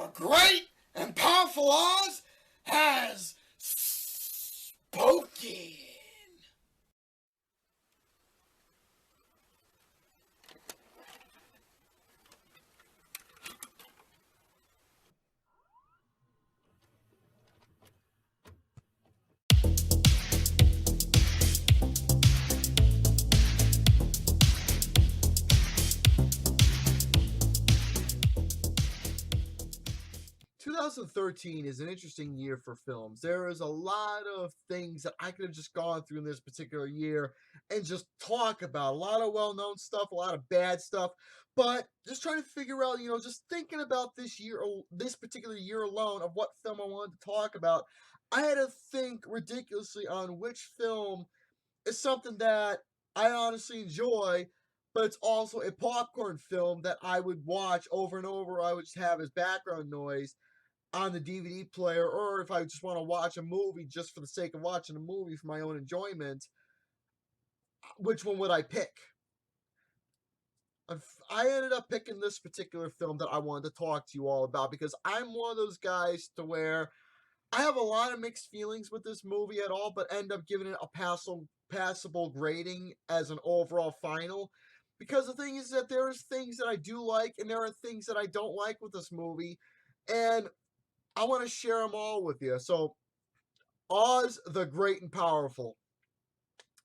The great and powerful Oz has spoken. 2013 is an interesting year for films. There is a lot of things that I could have just gone through in this particular year and just talk about. A lot of well-known stuff, a lot of bad stuff, but just trying to figure out, just thinking about this year, this particular year alone of what film I wanted to talk about, I had to think ridiculously on which film is something that I honestly enjoy, but it's also a popcorn film that I would watch over and over. I would just have as background noise on the DVD player, or if I just want to watch a movie just for the sake of watching a movie for my own enjoyment, which one would I pick? I ended up picking this particular film that I wanted to talk to you all about because I'm one of those guys to where I have a lot of mixed feelings with this movie at all, but end up giving it a passable grading as an overall final. Because the thing is that there's things that I do like and there are things that I don't like with this movie, and I want to share them all with you. So, Oz the Great and Powerful.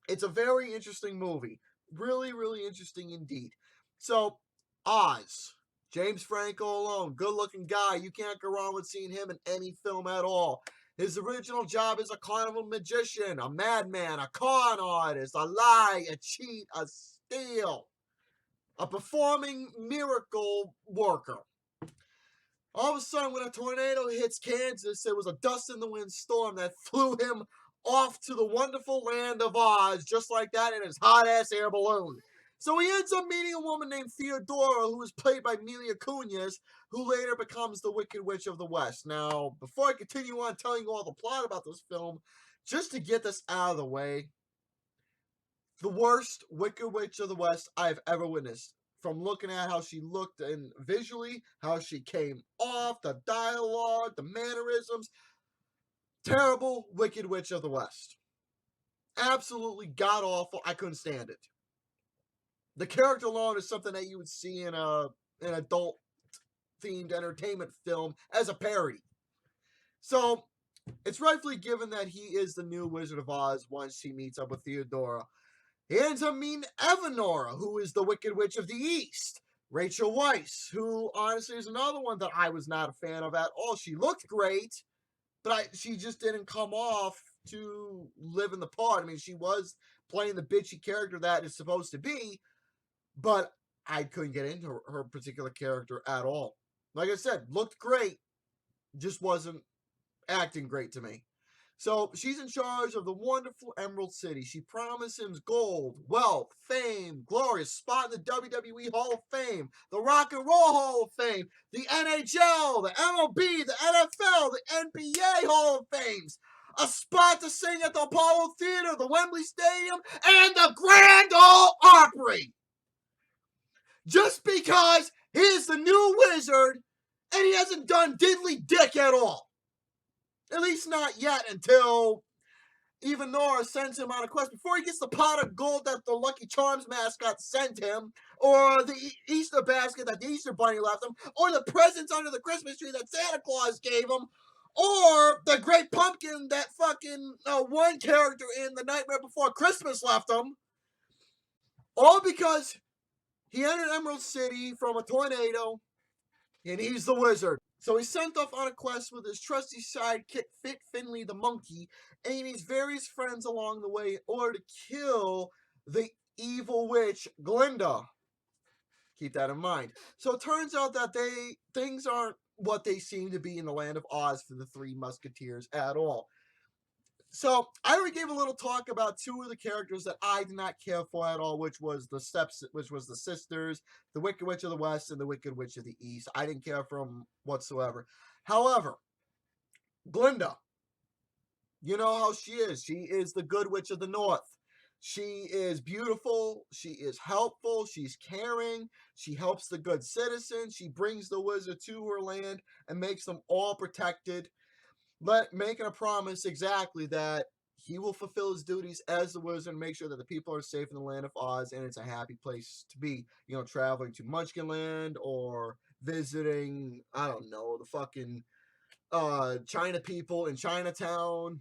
It's a very interesting movie. Really, really interesting indeed. So, Oz. James Franco alone. Good looking guy. You can't go wrong with seeing him in any film at all. His original job is a carnival magician, a madman, a con artist, a lie, a cheat, a steal, a performing miracle worker. All of a sudden, when a tornado hits Kansas, it was a dust in the wind storm that flew him off to the wonderful land of Oz, just like that, in his hot-ass air balloon. So he ends up meeting a woman named Theodora, who is played by Mila Kunis, who later becomes the Wicked Witch of the West. Now, before I continue on telling you all the plot about this film, just to get this out of the way, the worst Wicked Witch of the West I've ever witnessed. From looking at how she looked and visually, how she came off, the dialogue, the mannerisms. Terrible Wicked Witch of the West. Absolutely god awful. I couldn't stand it. The character alone is something that you would see in an adult themed entertainment film as a parody. So it's rightfully given that he is the new Wizard of Oz once he meets up with Theodora. He ends up meeting Evanora, who is the Wicked Witch of the East. Rachel Weisz, who honestly is another one that I was not a fan of at all. She looked great, but she just didn't come off to live in the part. I mean, she was playing the bitchy character that is supposed to be, but I couldn't get into her particular character at all. Like I said, looked great, just wasn't acting great to me. So she's in charge of the wonderful Emerald City. She promises him gold, wealth, fame, glorious spot in the WWE Hall of Fame, the Rock and Roll Hall of Fame, the NHL, the MLB, the NFL, the NBA Hall of Fames, a spot to sing at the Apollo Theater, the Wembley Stadium, and the Grand Ole Opry. Just because he's the new wizard and he hasn't done diddly dick at all. At least not yet, until Evanora sends him on a quest before he gets the pot of gold that the Lucky Charms mascot sent him, or the Easter basket that the Easter Bunny left him, or the presents under the Christmas tree that Santa Claus gave him, or the great pumpkin that fucking one character in The Nightmare Before Christmas left him. All because he entered Emerald City from a tornado, and he's the wizard. So he's sent off on a quest with his trusty sidekick, Fit Finley the monkey, and he meets various friends along the way in order to kill the evil witch, Glinda. Keep that in mind. So it turns out that things aren't what they seem to be in the land of Oz for the Three Musketeers at all. So I already gave a little talk about two of the characters that I did not care for at all, which was the sisters, the Wicked Witch of the West and the Wicked Witch of the East. I didn't care for them whatsoever. However, Glinda, you know how she is. She is the Good Witch of the North. She is beautiful, she is helpful, she's caring, she helps the good citizens, she brings the wizard to her land and makes them all protected, making a promise exactly that he will fulfill his duties as the wizard and make sure that the people are safe in the land of Oz and it's a happy place to be. You know, traveling to Munchkinland or visiting, I don't know, the fucking China people in Chinatown.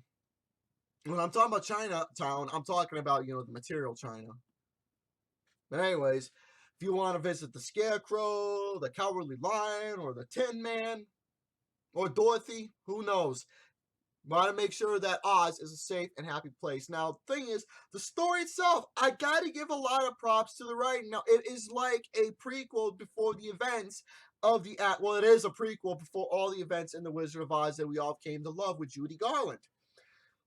When I'm talking about Chinatown, I'm talking about, you know, the material China. But anyways, if you want to visit the Scarecrow, the Cowardly Lion, or the Tin Man, or Dorothy, who knows? Want to make sure that Oz is a safe and happy place. Now, the thing is, the story itself, I gotta give a lot of props to the writing. Now, it is like a prequel before the events of the act. Well, it is a prequel before all the events in The Wizard of Oz that we all came to love with Judy Garland.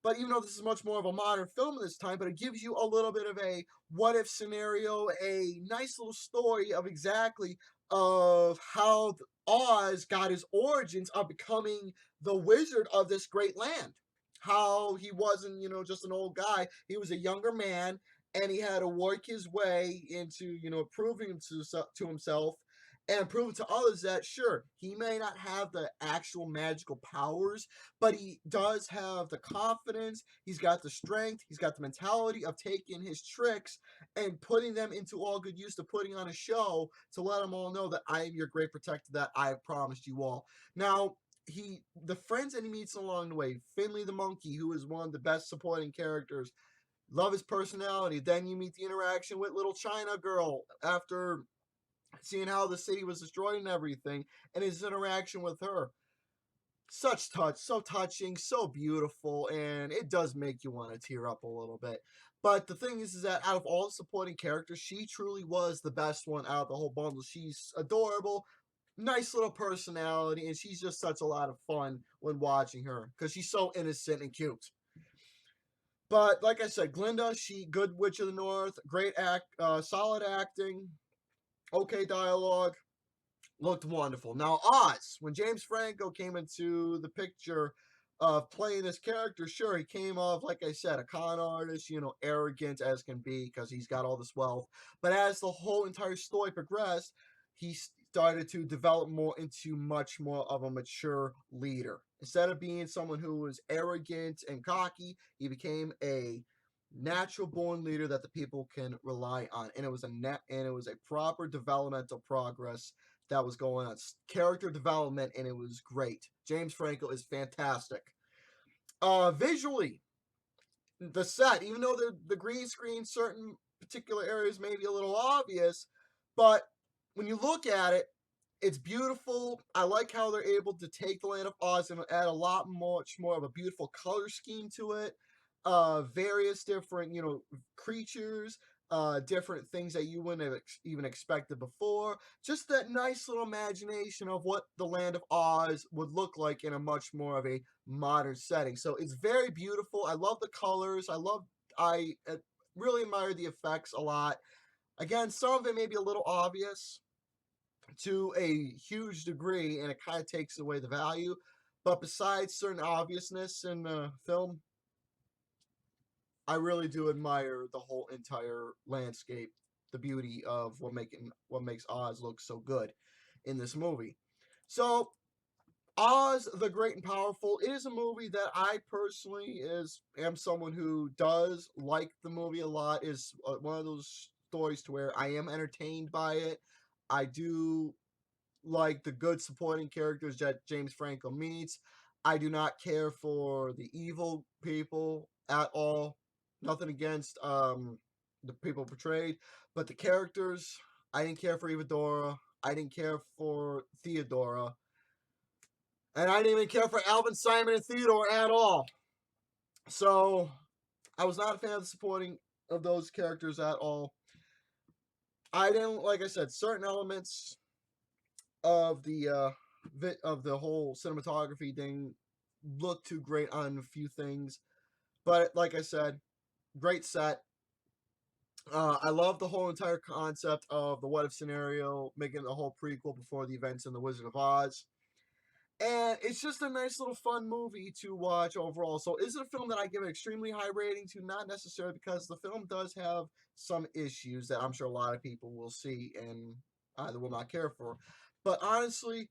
But even though this is much more of a modern film this time, but it gives you a little bit of a what if scenario, a nice little story of exactly of how Oz got his origins of becoming the wizard of this great land. How he wasn't, you know, just an old guy. He was a younger man and he had to work his way into, you know, proving to himself and prove to others that sure, he may not have the actual magical powers, but he does have the confidence, he's got the strength, he's got the mentality of taking his tricks and putting them into all good use, to putting on a show to let them all know that I am your great protector, that I have promised you all. Now, the friends that he meets along the way, Finley the monkey, who is one of the best supporting characters, love his personality. Then you meet the interaction with little China girl after seeing how the city was destroyed and everything, and his interaction with her. Such touch, so touching, so beautiful, and it does make you want to tear up a little bit. But the thing is that out of all the supporting characters, she truly was the best one out of the whole bundle. She's adorable, nice little personality, and she's just such a lot of fun when watching her because she's so innocent and cute. But like I said, Glinda, she good witch of the north, great solid acting, okay dialogue, looked wonderful. Now, Oz, when James Franco came into the picture of playing this character, sure, he came off, like I said, a con artist, you know, arrogant as can be because he's got all this wealth. But as the whole entire story progressed, he started to develop more into much more of a mature leader. Instead of being someone who was arrogant and cocky, he became a natural born leader that the people can rely on, and it was a proper developmental progress that was going on, character development, and it was great. James Franco is fantastic. Visually, the set, even though the green screen, certain particular areas may be a little obvious, but when you look at it, it's beautiful. I like how they're able to take the land of Oz and add a lot much more of a beautiful color scheme to it. Various different, you know, creatures, different things that you wouldn't have even expected before. Just that nice little imagination of what the land of Oz would look like in a much more of a modern setting. So it's very beautiful. I love the colors. I really admire the effects a lot. Again, some of it may be a little obvious to a huge degree, and it kind of takes away the value. But besides certain obviousness in the film, I really do admire the whole entire landscape, the beauty of what makes Oz look so good in this movie. So Oz the Great and Powerful is a movie that I personally is am someone who does like the movie a lot. Is one of those stories to where I am entertained by it. I do like the good supporting characters that James Franco meets. I do not care for the evil people at all. Nothing against the people portrayed, but the characters, I didn't care for Evadora. I didn't care for Theodora. And I didn't even care for Alvin, Simon, and Theodore at all. So I was not a fan of the supporting of those characters at all. I didn't, like I said, certain elements of the whole cinematography thing look too great on a few things, but like I said, great set. I love the whole entire concept of the what if scenario, making the whole prequel before the events in the Wizard of Oz. And it's just a nice little fun movie to watch overall. So is it a film that I give an extremely high rating to? Not necessarily, because the film does have some issues that I'm sure a lot of people will see and either will not care for. But honestly,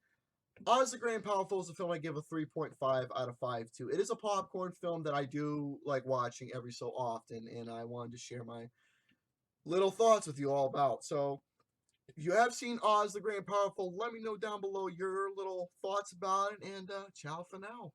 Oz the Great and Powerful is a film I give a 3.5 out of 5 to. It is a popcorn film that I do like watching every so often, and I wanted to share my little thoughts with you all about. So if you have seen Oz the Great and Powerful, let me know down below your little thoughts about it, and ciao for now.